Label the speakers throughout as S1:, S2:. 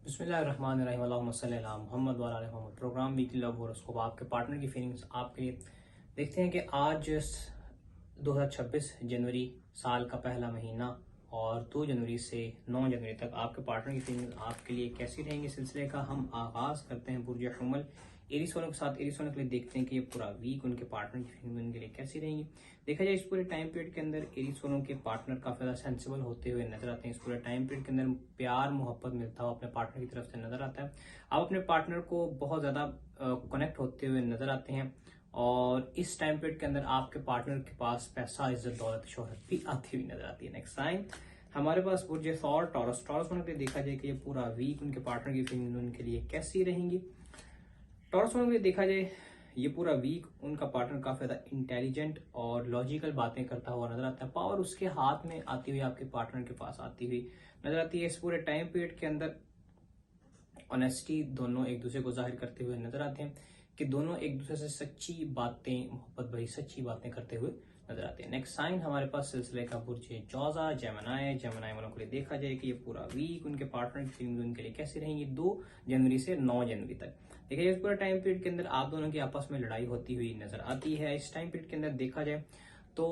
S1: बिस्मिल्लाहिर्रहमानिर्रहीम अल्लाहुम्मा सल्ली अला मुहम्मद व अला मुहम्मद। प्रोग्राम वीकली लव हॉरोस्कोप आपके पार्टनर की फीलिंग्स आपके लिए। देखते हैं कि आज 2026 जनवरी साल का पहला महीना और 2 जनवरी से 9 जनवरी तक आपके पार्टनर की फीलिंग्स आपके लिए कैसी रहेंगी। सिलसिले का हम आगाज करते हैं बुर्ज हुमल एरीज वालों के साथ। एरीज वालों के लिए देखते हैं कि ये पूरा वीक उनके पार्टनर की फीलिंग उनके लिए कैसी रहेंगी। देखा जाए इस पूरे टाइम पीरियड के अंदर एरीज वालों के पार्टनर काफी ज्यादा सेंसिबल होते हुए नजर आते हैं। इस पूरे टाइम पीरियड के अंदर प्यार मोहब्बत मिलता हुआ अपने पार्टनर की तरफ से नजर आता है। आप अपने पार्टनर को बहुत ज्यादा कनेक्ट होते हुए नजर आते हैं और इस टाइम पीरियड के अंदर आपके पार्टनर के पास पैसा, इज्जत, दौलत, शोहरत भी आती हुई नजर आती है। नेक्स्ट साइन हमारे पास बुर्ज थॉर टॉरस। टॉरस होने के लिए देखा जाए कि ये पूरा वीक उनके पार्टनर की फीलिंग उनके लिए कैसी रहेंगी। टॉरस होने के लिए देखा जाए ये पूरा वीक उनका पार्टनर काफी ज्यादा इंटेलिजेंट और लॉजिकल बातें करता हुआ नजर आता है। पावर उसके हाथ में आती हुई आपके पार्टनर के पास आती हुई नजर आती है। इस पूरे टाइम पीरियड के अंदर ऑनेस्टी दोनों एक दूसरे को जाहिर करते हुए नजर आते हैं कि दोनों एक दूसरे से सच्ची बातें, मोहब्बत भरी सच्ची बातें करते हुए नजर आते हैं। नेक्स्ट साइन हमारे पास सिलसिले का बुर्ज जौजा जेमिनी। जेमिनी वालों के लिए देखा जाए कि ये पूरा वीक उनके पार्टनर की फीलिंग उनके लिए कैसी रहेंगी 2 जनवरी से 9 जनवरी तक। देखिए इस पूरे टाइम पीरियड के अंदर आप दोनों की आपस में लड़ाई होती हुई नजर आती है। इस टाइम पीरियड के अंदर देखा जाए तो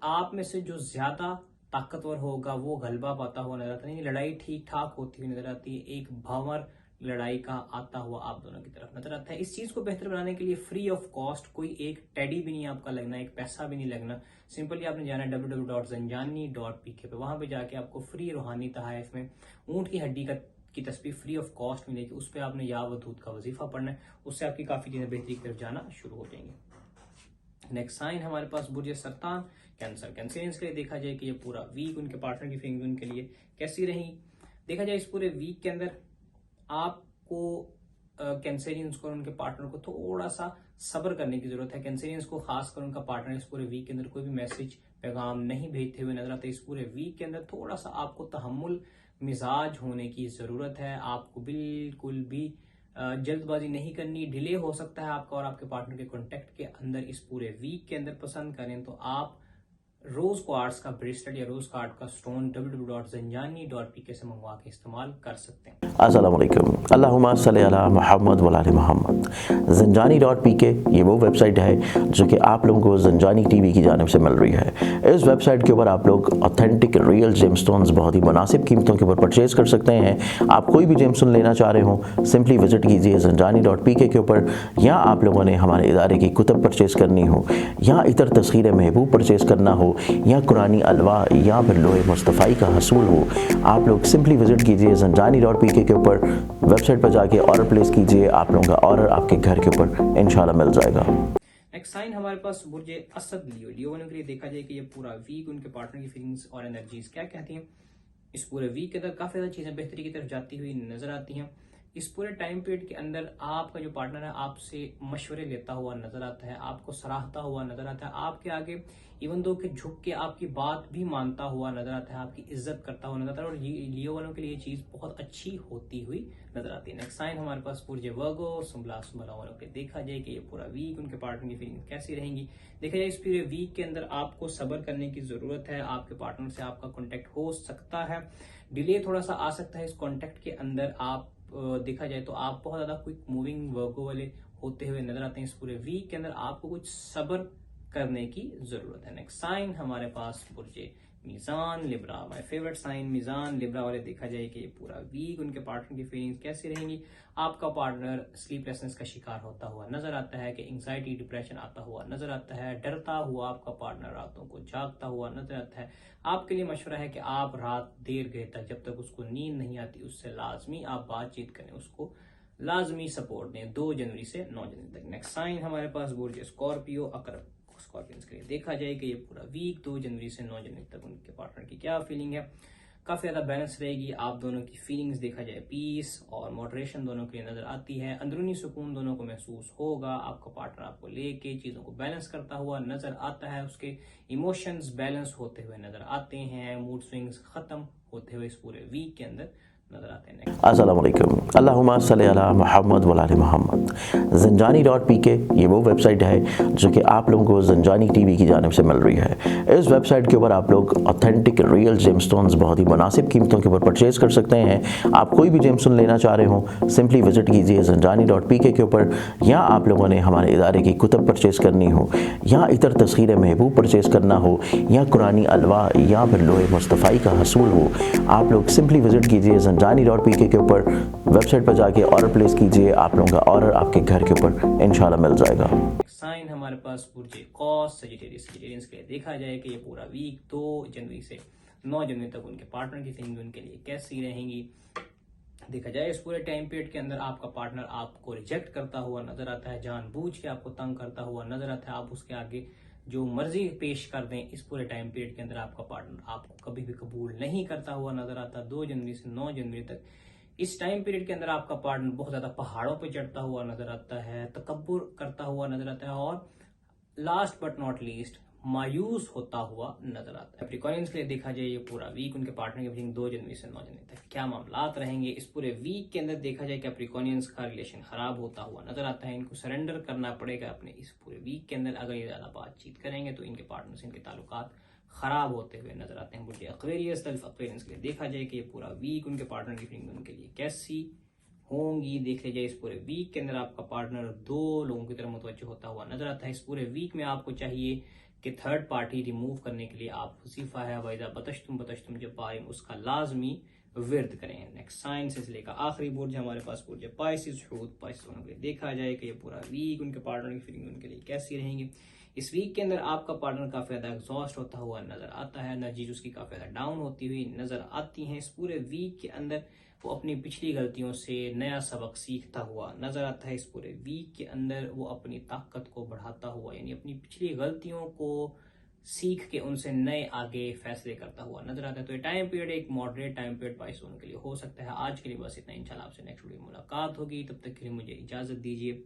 S1: आप में से जो ज्यादा ताकतवर होगा वो गलबा पाता हुआ नजर आता है। लड़ाई ठीक ठाक होती हुई नजर आती है। एक भंवर लड़ाई का आता हुआ आप दोनों की तरफ नजर आता है। इस चीज को बेहतर बनाने के लिए फ्री ऑफ कॉस्ट कोई एक टेडी भी नहीं आपका लगना, एक पैसा भी नहीं लगना। सिंपली आपने जाना www.zanjani.pk पे, वहां पे जाके आपको फ्री रूहानी तहाइफ में ऊंट की हड्डी की तस्वीर फ्री ऑफ कॉस्ट मिलेगी। उस पर आपने या वदूद का वजीफा पढ़ना है, उससे आपकी काफी चीजें बेहतरी की तरफ जाना शुरू हो जाएंगी। नेक्स्ट साइन हमारे पास बुर्ज सरतान कैंसर। कैंसरियंस के लिए देखा जाए कि ये पूरा वीक उनके पार्टनर की फीलिंग उनके लिए कैसी रहेगी। देखा जाए इस पूरे वीक के अंदर आपको कैंसरियंस को और उनके पार्टनर को थोड़ा सा सब्र करने की जरूरत है। कैंसरियंस को खासकर उनका पार्टनर इस पूरे वीक के अंदर कोई भी मैसेज पैगाम नहीं भेजते हुए नजर आते। इस पूरे वीक के अंदर थोड़ा सा आपको तहम्मुल मिजाज होने की जरूरत है। आपको बिल्कुल भी जल्दबाजी नहीं करनी। डिले हो सकता है आपका और आपके पार्टनर के कॉन्टेक्ट के अंदर इस पूरे वीक के अंदर पसंद करें तो आप रोज क्वार्ट्स का ब्रेसलेट या रोज कार्ड का स्टोन www.zanjani.pk से मंगवा के इस्तेमाल कर सकते हैं।
S2: अस्सलाम वालेकुम, अल्लाहुम्मा सल्ली अला मुहम्मद व अला मोहम्मद। zanjani.pk ये वो वेबसाइट है जो कि आप लोगों को ज़ंजानी टीवी की जानिब से मिल रही है। इस वेबसाइट के ऊपर आप लोग ऑथेंटिक रियल जेमस्टोन्स बहुत ही मुनासिब कीमतों के ऊपर परचेज़ कर सकते हैं। आप कोई भी जेमस्टोन लेना चाह रहे हो सिंपली विजिट कीजिए zanjani.pk के ऊपर, या आप लोगों ने हमारे इदारे की कुतब परचेज़ करनी हो, या इतर तस्खीर महबूब परचेज़ करना हो, या कुरानी अलवा या फिर लोहे मुस्तफ़ाई का हसूल हो, आप लोग सिंपली विजिट कीजिए zanjani.pk के ऊपर। वेबसाइट पर जाके ऑर्डर प्लेस कीजिए, आप लोगों का ऑर्डर आपके घर के ऊपर इंशाल्लाह मिल जाएगा।
S1: नेक्स्ट साइन हमारे पास बुर्ज असद लियो। लियो वालों के लिए देखा जाए कि ये पूरा वीक उनके पार्टनर की फीलिंग्स और एनर्जीज क्या कहती हैं। इस पूरे वीक के अंदर काफी ज्यादा चीजें बेहतरी की तरफ जाती हुई नजर आती हैं। इस पूरे टाइम पीरियड के अंदर आपका जो पार्टनर है आपसे मशवरे लेता हुआ नजर आता है, आपको सराहता हुआ नजर आता है, आपके आगे इवन दो के झुक के आपकी बात भी मानता हुआ नजर आता है, आपकी इज्जत करता हुआ नजर आता है और लियो वालों के लिए ये चीज बहुत अच्छी होती हुई नजर आती है। नेक्स्ट साइन हमारे पास बुर्ज वर्गो सुंबला वालों के देखा जाए कि ये पूरा वीक उनके पार्टनर की फीलिंग कैसी रहेंगी। देखा जाए इस पूरे वीक के अंदर आपको सब्र करने की जरूरत है। आपके पार्टनर से आपका कॉन्टेक्ट हो सकता है, डिले थोड़ा सा आ सकता है इस कॉन्टेक्ट के अंदर। आप देखा जाए तो आप बहुत ज्यादा क्विक मूविंग वर्गो वाले होते हुए नजर आते हैं। इस पूरे वीक के अंदर आपको कुछ सब्र करने की जरूरत है। नेक्स्ट साइन हमारे पास बुर्ज मीजान लिब्रा। माय फेवरेट साइन मीजान लिब्रा वाले देखा जाए कि पूरा वीक उनके पार्टनर की फीलिंग्स कैसी रहेंगी। आपका पार्टनर स्लीपलेसनेस का शिकार होता हुआ नजर आता है कि एंग्जाइटी डिप्रेशन आता हुआ नजर आता है। डरता हुआ आपका पार्टनर रातों को जागता हुआ नजर आता है। आपके लिए मशवरा है कि आप रात देर गए तक जब तक उसको नींद नहीं आती उससे लाजमी आप बातचीत करें, उसको लाजमी सपोर्ट दें 2 जनवरी से 9 जनवरी तक। नेक्स्ट साइन हमारे पास बुर्ज स्कॉर्पियो अकरब। स्कॉर्पियंस के लिए देखा जाए कि ये पूरा वीक 2 जनवरी से 9 जनवरी तक उनके पार्टनर की क्या फीलिंग है। काफी ज्यादा बैलेंस रहेगी। आप दोनों की फीलिंग्स देखा जाए पीस और मॉडरेशन दोनों के लिए नजर आती है। अंदरूनी सुकून दोनों को महसूस होगा। आपका पार्टनर आपको लेके चीजों को बैलेंस करता हुआ नजर आता है। उसके इमोशंस बैलेंस होते हुए नजर आते हैं। मूड स्विंग्स खत्म होते हुए इस पूरे वीक के अंदर नजर आते हैं।
S2: अस्सलामुअलैकुम, अल्लाहुम्मा सल्ली अला मुहम्मद व आले मोहम्मद। ज़ंजानी.pk ये वो वेबसाइट है जो कि आप लोगों को ज़ंजानी टीवी की जानिब से मिल रही है। इस वेबसाइट के ऊपर आप लोग ऑथेंटिक रियल जेमस्टोन्स बहुत ही मुनासिब कीमतों के ऊपर परचेज़ कर सकते हैं। आप कोई भी जेमस्टोन लेना चाह रहे हो, सिंपली विजिट कीजिए ज़ंजानी.pk के ऊपर, या आप लोगों ने हमारे इदारे की कुतब परचेज़ करनी हो, या इतर तस्खीर महबूब परचेज़ करना हो, या कुरानी अलवा या फिर लोहे मुस्तफ़ाई का हसूल हो, आप लोग सिंपली विजिट कीजिए ज़ंजानी.pk के ऊपर। वेबसाइट पर जाके ऑर्डर प्लेस कीजिए, आप लोगों का ऑर्डर आपके घर के ऊपर इंशाल्लाह मिल जाएगा।
S1: साइन हमारे पास बुर्जे कॉस सजिटेरियंस के लिए देखा जाए कि ये पूरा वीक 2 जनवरी से 9 जनवरी तक उनके पार्टनर की फीलिंग उनके लिए कैसी रहेंगी। देखा जाए इस पूरे टाइम पीरियड के अंदर आपका पार्टनर आपको रिजेक्ट करता हुआ नजर आता है, जानबूझ के आपको तंग करता हुआ नजर आता है। आप उसके आगे जो मर्जी पेश कर दें, इस पूरे टाइम पीरियड के अंदर आपका पार्टनर आपको कभी भी कबूल नहीं करता हुआ नजर आता। 2 जनवरी से 9 जनवरी तक इस टाइम पीरियड के अंदर आपका पार्टनर बहुत ज्यादा पहाड़ों पे चढ़ता हुआ नजर आता है, तकब्बुर करता हुआ नजर आता है, और लास्ट बट नॉट लीस्ट मायूस होता हुआ नजर आता है। कैप्रिकॉर्नियंस के लिए देखा जाए ये पूरा वीक उनके पार्टनर के बीच 2 जनवरी से 9 जनवरी तक क्या मामलात रहेंगे। इस पूरे वीक के अंदर देखा जाए कैप्रिकॉर्नियंस का रिलेशन खराब होता हुआ नजर आता है। इनको सरेंडर करना पड़ेगा अपने इस पूरे वीक के अंदर। अगर ये ज्यादा बातचीत करेंगे तो इनके पार्टनर से इनके ताल्लुकात खराब होते हुए नजर आते हैं। बुर्जे एक्वेरियस एक्वेरियंस के लिए देखा जाए कि ये पूरा वीक उनके पार्टनर की फीलिंग उनके लिए कैसी होंगी। देख लीजिए इस पूरे वीक के अंदर आपका पार्टनर 2 लोगों की तरफ मुतवज्जो होता हुआ नजर आता है। इस पूरे वीक में आपको चाहिए कि थर्ड पार्टी रिमूव करने के लिए आप वजीफा है वैदा बतश्तुम जब पाइम उसका लाजमी विर्द करें। नेक्स्ट साइन से लेकर आखिरी बुर्ज हमारे पास बुर्ज पाइसिस वालों के लिए देखा जाए कि ये पूरा वीक उनके पार्टनर की फीलिंग उनके लिए कैसी रहेंगी। इस वीक के अंदर आपका पार्टनर काफी ज्यादा एग्जॉस्ट होता हुआ नजर आता है, एनर्जीज उसकी काफी ज्यादा डाउन होती हुई नजर आती हैं। इस पूरे वीक के अंदर वो अपनी पिछली गलतियों से नया सबक सीखता हुआ नजर आता है। इस पूरे वीक के अंदर वो अपनी ताकत को बढ़ाता हुआ, यानी अपनी पिछली गलतियों को सीख के उनसे नए आगे फैसले करता हुआ नजर आता है। तो ये टाइम पीरियड एक मॉडरेट टाइम पीरियड पाइस होने के लिए हो सकता है। आज के लिए बस इतना, इंशाल्लाह आपसे नेक्स्ट वीडियो में मुलाकात होगी। तब तक के लिए मुझे इजाजत दीजिए।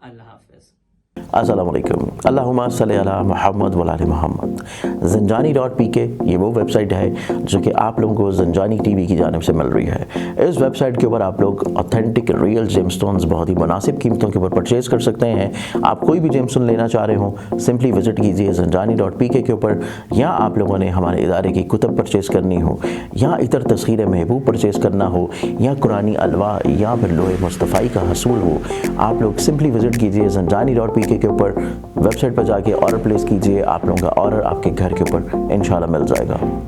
S1: अल्लाह हाफिज।
S2: अस्सलामुअलैकुम, अल्लाहुम्मा सल्ली अला मुहम्मद व आले मोहम्मद। ज़ंजानी.pk ये वो वेबसाइट है जो कि आप लोगों को ज़ंजानी टीवी की जानिब से मिल रही है। इस वेबसाइट के ऊपर आप लोग ऑथेंटिक रियल जेमस्टोन्स बहुत ही मुनासिब कीमतों के ऊपर परचेज़ कर सकते हैं। आप कोई भी जेमस्टोन लेना चाह रहे हो, सिंपली विजिट कीजिए ज़ंजानी.pk के ऊपर, या आप लोगों ने हमारे इदारे की कुतब परचेज़ करनी हो, या इतर तस्खीर महबूब परचेज़ करना हो, या कुरानी अलवा या फिर लोहे मुस्तफ़ाई का हसूल हो, आप लोग सिंपली विजिट कीजिए ज़ंजानी.pk के ऊपर। वेबसाइट पर जाके ऑर्डर प्लेस कीजिए, आप लोगों का ऑर्डर आपके घर के ऊपर इंशाल्लाह मिल जाएगा।